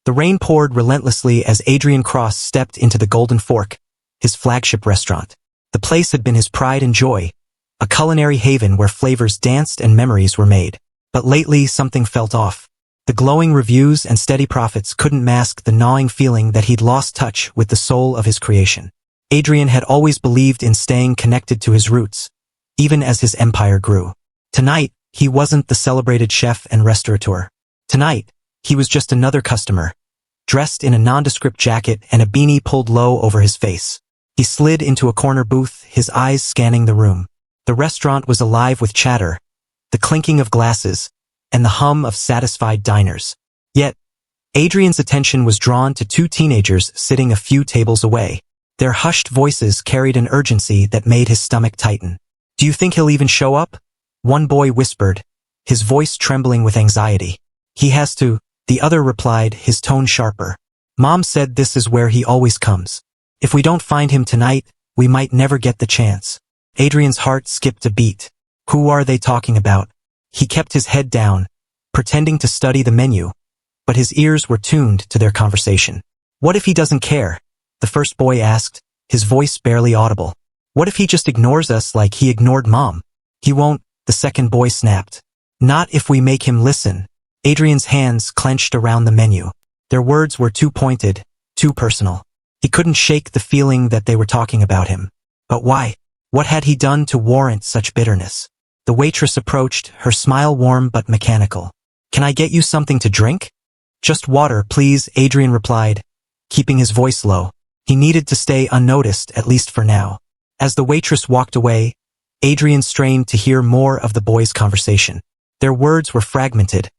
The rain poured relentlessly as Adrian Cross stepped into the Golden Fork, his flagship restaurant. The place had been his pride and joy, a culinary haven where flavors danced and memories were made. But lately, something felt off. The glowing reviews and steady profits couldn't mask the gnawing feeling that he'd lost touch with the soul of his creation. Adrian had always believed in staying connected to his roots, even as his empire grew. Tonight, he wasn't the celebrated chef and restaurateur. Tonight, he was just another customer, dressed in a nondescript jacket and a beanie pulled low over his face. He slid into a corner booth, his eyes scanning the room. The restaurant was alive with chatter, the clinking of glasses, and the hum of satisfied diners. Yet, Adrian's attention was drawn to two teenagers sitting a few tables away. Their hushed voices carried an urgency that made his stomach tighten. "Do you think he'll even show up?" one boy whispered, his voice trembling with anxiety. "He has to," the other replied, his tone sharper. "Mom said this is where he always comes. If we don't find him tonight, we might never get the chance." Adrian's heart skipped a beat. Who are they talking about? He kept his head down, pretending to study the menu, but his ears were tuned to their conversation. "What if he doesn't care?" the first boy asked, his voice barely audible. "What if he just ignores us like he ignored Mom?" "He won't," the second boy snapped. "Not if we make him listen." Adrian's hands clenched around the menu. Their words were too pointed, too personal. He couldn't shake the feeling that they were talking about him. But why? What had he done to warrant such bitterness? The waitress approached, her smile warm but mechanical. "Can I get you something to drink?" "Just water, please," Adrian replied, keeping his voice low. He needed to stay unnoticed, at least for now. As the waitress walked away, Adrian strained to hear more of the boys' conversation. Their words were fragmented,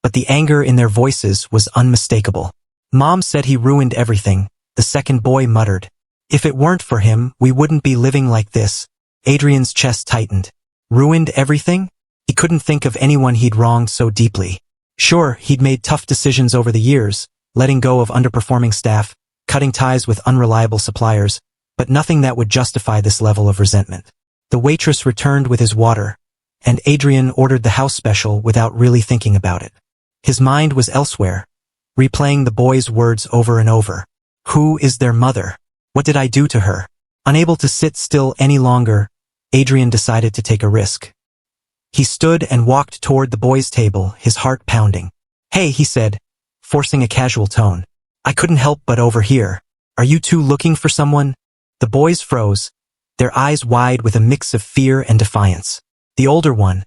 but the anger in their voices was unmistakable. "Mom said he ruined everything," the second boy muttered. "If it weren't for him, we wouldn't be living like this." Adrian's chest tightened. Ruined everything? He couldn't think of anyone he'd wronged so deeply. Sure, he'd made tough decisions over the years, letting go of underperforming staff, cutting ties with unreliable suppliers, but nothing that would justify this level of resentment. The waitress returned with his water, and Adrian ordered the house special without really thinking about it. His mind was elsewhere, replaying the boys' words over and over. Who is their mother? What did I do to her? Unable to sit still any longer, Adrian decided to take a risk. He stood and walked toward the boys' table, his heart pounding. "Hey," he said, forcing a casual tone. "I couldn't help but overhear. Are you two looking for someone?" The boys froze, their eyes wide with a mix of fear and defiance. The older one,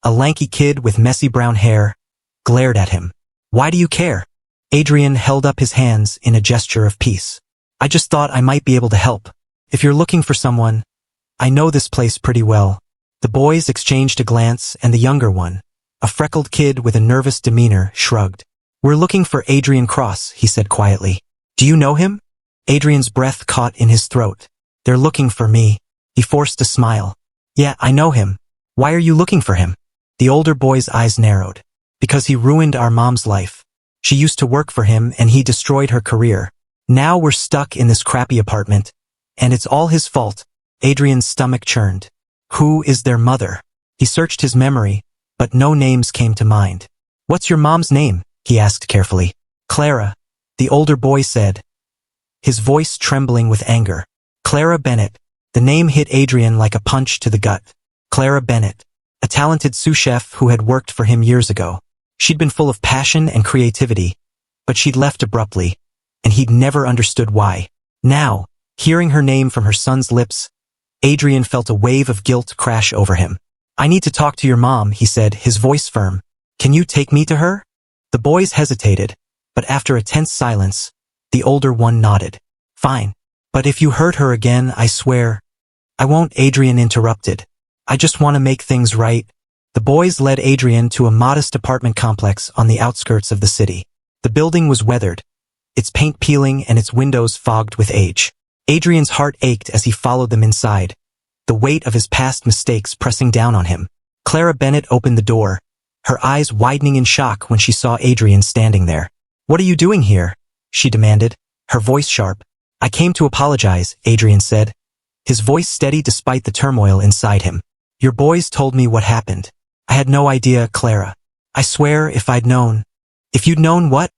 a lanky kid with messy brown hair, glared at him. "Why do you care?" Adrian held up his hands in a gesture of peace. "I just thought I might be able to help. If you're looking for someone, I know this place pretty well." The boys exchanged a glance, and the younger one, a freckled kid with a nervous demeanor, shrugged. "We're looking for Adrian Cross," he said quietly. "Do you know him?" Adrian's breath caught in his throat. "They're looking for me." He forced a smile. "Yeah, I know him. Why are you looking for him?" The older boy's eyes narrowed. "Because he ruined our mom's life. She used to work for him and he destroyed her career. Now we're stuck in this crappy apartment, and it's all his fault." Adrian's stomach churned. Who is their mother? He searched his memory, but no names came to mind. "What's your mom's name?" he asked carefully. "Clara," the older boy said, his voice trembling with anger. Clara Bennett. The name hit Adrian like a punch to the gut. Clara Bennett, a talented sous chef who had worked for him years ago. She'd been full of passion and creativity, but she'd left abruptly, and he'd never understood why. Now, hearing her name from her son's lips, Adrian felt a wave of guilt crash over him. "I need to talk to your mom," he said, his voice firm. "Can you take me to her?" The boys hesitated, but after a tense silence, the older one nodded. "Fine. But if you hurt her again, I swear." "I won't," Adrian interrupted. "I just want to make things right." The boys led Adrian to a modest apartment complex on the outskirts of the city. The building was weathered, its paint peeling and its windows fogged with age. Adrian's heart ached as he followed them inside, the weight of his past mistakes pressing down on him. Clara Bennett opened the door, her eyes widening in shock when she saw Adrian standing there. "What are you doing here?" she demanded, her voice sharp. "I came to apologize," Adrian said, his voice steady despite the turmoil inside him. "Your boys told me what happened. I had no idea, Clara. I swear if I'd known." "If you'd known what?"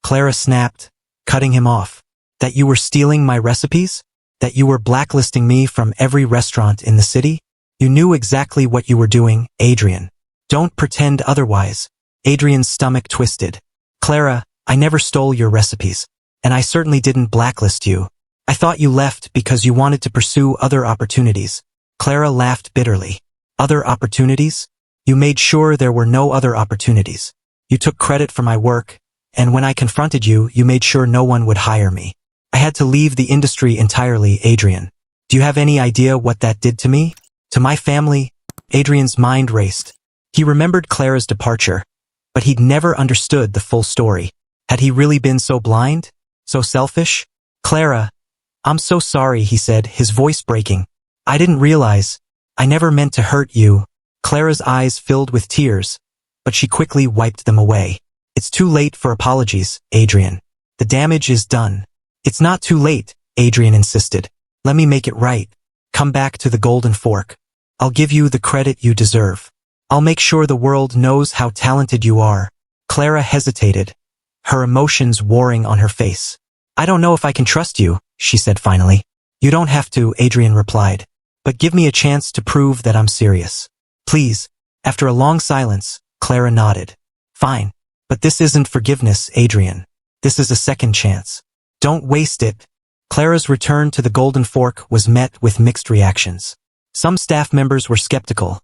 Clara snapped, cutting him off. That you were stealing my recipes? That you were blacklisting me from every restaurant in the city? You knew exactly what you were doing, Adrian. Don't pretend otherwise. Adrian's stomach twisted. Clara, I never stole your recipes. And I certainly didn't blacklist you. I thought you left because you wanted to pursue other opportunities. Clara laughed bitterly. Other opportunities? You made sure there were no other opportunities. You took credit for my work, and when I confronted you, you made sure no one would hire me. I had to leave the industry entirely, Adrian. Do you have any idea what that did to me? To my family? Adrian's mind raced. He remembered Clara's departure, but he'd never understood the full story. Had he really been so blind? So selfish? Clara, I'm so sorry, he said, his voice breaking. I didn't realize. I never meant to hurt you. Clara's eyes filled with tears, but she quickly wiped them away. It's too late for apologies, Adrian. The damage is done. It's not too late, Adrian insisted. Let me make it right. Come back to the Golden Fork. I'll give you the credit you deserve. I'll make sure the world knows how talented you are. Clara hesitated, her emotions warring on her face. I don't know if I can trust you, she said finally. You don't have to, Adrian replied. But give me a chance to prove that I'm serious. Please. After a long silence, Clara nodded. Fine. But this isn't forgiveness, Adrian. This is a second chance. Don't waste it. Clara's return to the Golden Fork was met with mixed reactions. Some staff members were skeptical,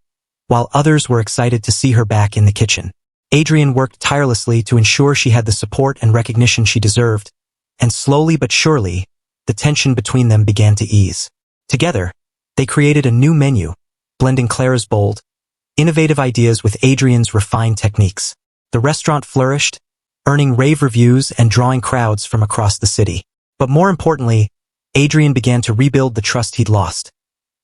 while others were excited to see her back in the kitchen. Adrian worked tirelessly to ensure she had the support and recognition she deserved, and slowly but surely, the tension between them began to ease. Together, they created a new menu, blending Clara's bold, innovative ideas with Adrian's refined techniques. The restaurant flourished, earning rave reviews and drawing crowds from across the city. But more importantly, Adrian began to rebuild the trust he'd lost.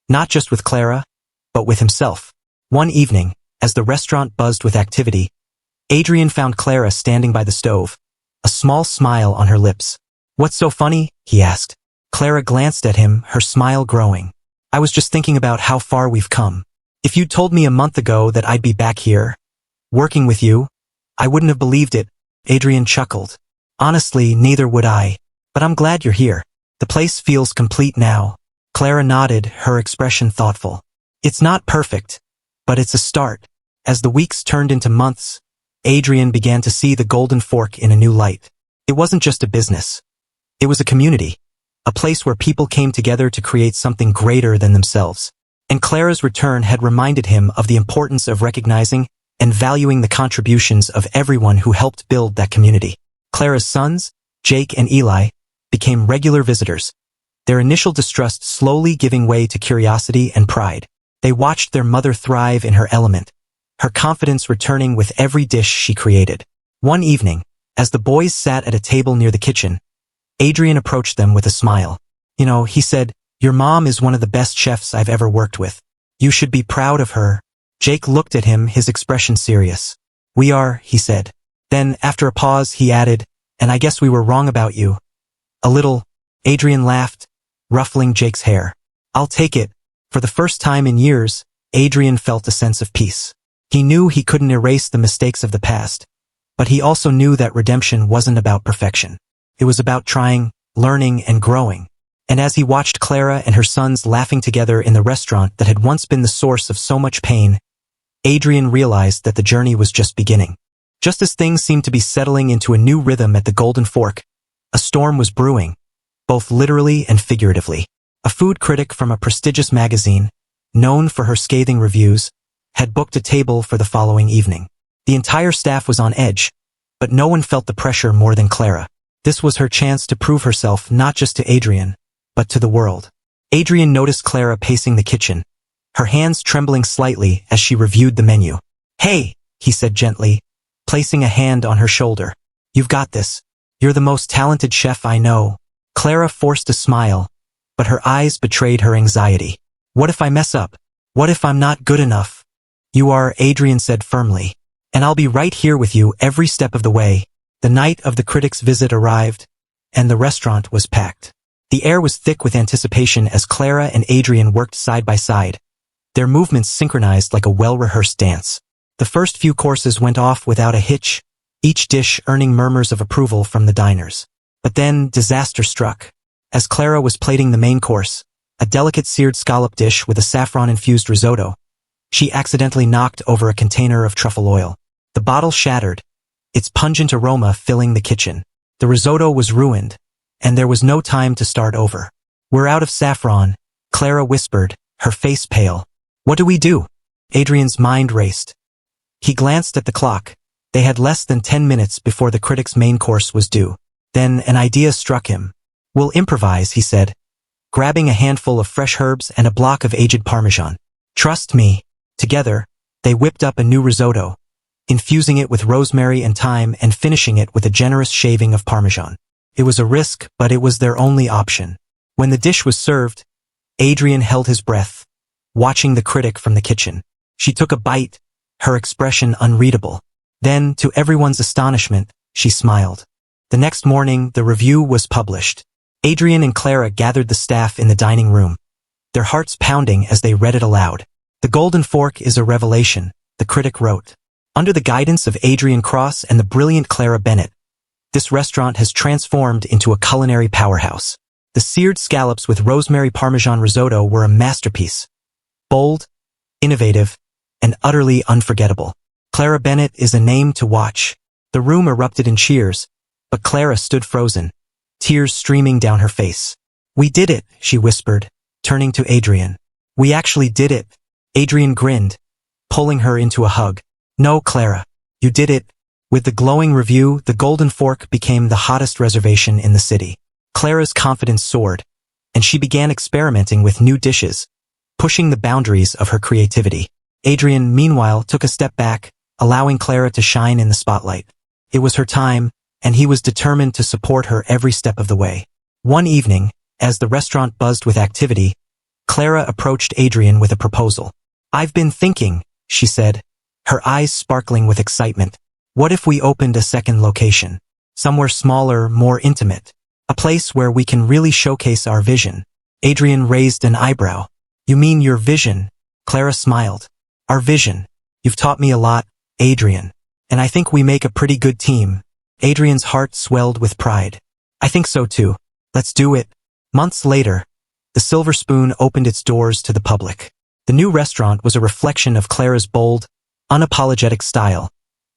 Not just with Clara, but with himself. One evening, as the restaurant buzzed with activity, Adrian found Clara standing by the stove, a small smile on her lips. What's so funny? He asked. Clara glanced at him, her smile growing. I was just thinking about how far we've come. If you'd told me a month ago that I'd be back here, working with you, I wouldn't have believed it. Adrian chuckled. Honestly, neither would I. But I'm glad you're here. The place feels complete now. Clara nodded, her expression thoughtful. It's not perfect, but it's a start. As the weeks turned into months, Adrian began to see the Golden Fork in a new light. It wasn't just a business. It was a community, a place where people came together to create something greater than themselves. And Clara's return had reminded him of the importance of recognizing and valuing the contributions of everyone who helped build that community. Clara's sons, Jake and Eli, became regular visitors, their initial distrust slowly giving way to curiosity and pride. They watched their mother thrive in her element, her confidence returning with every dish she created. One evening, as the boys sat at a table near the kitchen, Adrian approached them with a smile. You know, he said, your mom is one of the best chefs I've ever worked with. You should be proud of her. Jake looked at him, his expression serious. We are, he said. Then, after a pause, he added, and I guess we were wrong about you. A little. Adrian laughed, ruffling Jake's hair. I'll take it. For the first time in years, Adrian felt a sense of peace. He knew he couldn't erase the mistakes of the past, but he also knew that redemption wasn't about perfection. It was about trying, learning, and growing. And as he watched Clara and her sons laughing together in the restaurant that had once been the source of so much pain, Adrian realized that the journey was just beginning. Just as things seemed to be settling into a new rhythm at the Golden Fork, a storm was brewing, both literally and figuratively. A food critic from a prestigious magazine, known for her scathing reviews, had booked a table for the following evening. The entire staff was on edge, but no one felt the pressure more than Clara. This was her chance to prove herself not just to Adrian, but to the world. Adrian noticed Clara pacing the kitchen, her hands trembling slightly as she reviewed the menu. Hey, he said gently, placing a hand on her shoulder. You've got this. You're the most talented chef I know. Clara forced a smile, but her eyes betrayed her anxiety. What if I mess up? What if I'm not good enough? You are, Adrian said firmly, and I'll be right here with you every step of the way. The night of the critic's visit arrived, and the restaurant was packed. The air was thick with anticipation as Clara and Adrian worked side by side, their movements synchronized like a well-rehearsed dance. The first few courses went off without a hitch, each dish earning murmurs of approval from the diners. But then, disaster struck. As Clara was plating the main course, a delicate seared scallop dish with a saffron-infused risotto, she accidentally knocked over a container of truffle oil. The bottle shattered, its pungent aroma filling the kitchen. The risotto was ruined, and there was no time to start over. "We're out of saffron," Clara whispered, her face pale. "What do we do?" Adrian's mind raced. He glanced at the clock. They had less than 10 minutes before the critic's main course was due. Then an idea struck him. "We'll improvise," he said, grabbing a handful of fresh herbs and a block of aged Parmesan. "Trust me." Together, they whipped up a new risotto, infusing it with rosemary and thyme and finishing it with a generous shaving of Parmesan. It was a risk, but it was their only option. When the dish was served, Adrian held his breath, watching the critic from the kitchen. She took a bite, her expression unreadable. Then, to everyone's astonishment, she smiled. The next morning, the review was published. Adrian and Clara gathered the staff in the dining room, their hearts pounding as they read it aloud. "The Golden Fork is a revelation," the critic wrote. "Under the guidance of Adrian Cross and the brilliant Clara Bennett, this restaurant has transformed into a culinary powerhouse. The seared scallops with rosemary Parmesan risotto were a masterpiece. Bold, innovative, and utterly unforgettable. Clara Bennett is a name to watch." The room erupted in cheers, but Clara stood frozen, tears streaming down her face. "We did it," she whispered, turning to Adrian. "We actually did it." Adrian grinned, pulling her into a hug. "No, Clara, you did it." With the glowing review, the Golden Fork became the hottest reservation in the city. Clara's confidence soared, and she began experimenting with new dishes, pushing the boundaries of her creativity. Adrian, meanwhile, took a step back, allowing Clara to shine in the spotlight. It was her time, and he was determined to support her every step of the way. One evening, as the restaurant buzzed with activity, Clara approached Adrian with a proposal. "I've been thinking," she said, her eyes sparkling with excitement. "What if we opened a second location? Somewhere smaller, more intimate. A place where we can really showcase our vision." Adrian raised an eyebrow. "You mean your vision?" Clara smiled. "Our vision. You've taught me a lot, Adrian. And I think we make a pretty good team." Adrian's heart swelled with pride. "I think so too. Let's do it." Months later, the Silver Spoon opened its doors to the public. The new restaurant was a reflection of Clara's bold, unapologetic style,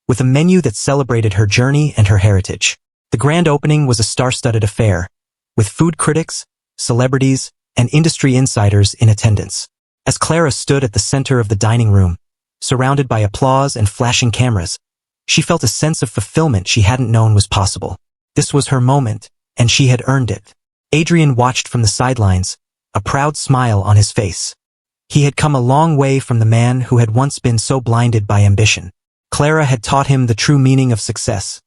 with a menu that celebrated her journey and her heritage. The grand opening was a star-studded affair, with food critics, celebrities, and industry insiders in attendance. As Clara stood at the center of the dining room, surrounded by applause and flashing cameras, she felt a sense of fulfillment she hadn't known was possible. This was her moment, and she had earned it. Adrian watched from the sidelines, a proud smile on his face. He had come a long way from the man who had once been so blinded by ambition. Clara had taught him the true meaning of success,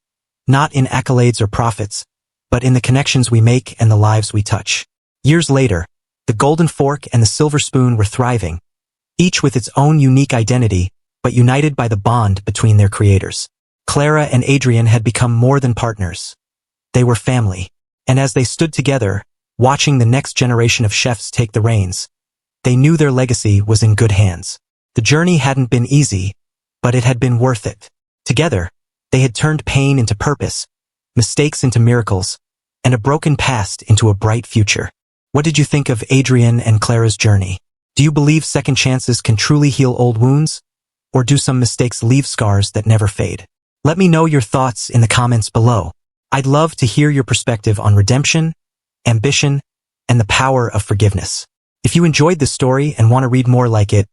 not in accolades or profits, but in the connections we make and the lives we touch. Years later, the Golden Fork and the Silver Spoon were thriving, each with its own unique identity, but united by the bond between their creators. Clara and Adrian had become more than partners. They were family. And as they stood together, watching the next generation of chefs take the reins, they knew their legacy was in good hands. The journey hadn't been easy, but it had been worth it. Together, they had turned pain into purpose, mistakes into miracles, and a broken past into a bright future. What did you think of Adrian and Clara's journey? Do you believe second chances can truly heal old wounds? Or do some mistakes leave scars that never fade? Let me know your thoughts in the comments below. I'd love to hear your perspective on redemption, ambition, and the power of forgiveness. If you enjoyed this story and want to read more like it,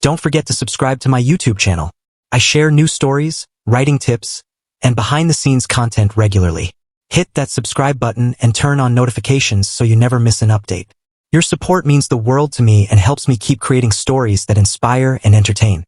don't forget to subscribe to my YouTube channel. I share new stories, writing tips, and behind-the-scenes content regularly. Hit that subscribe button and turn on notifications so you never miss an update. Your support means the world to me and helps me keep creating stories that inspire and entertain.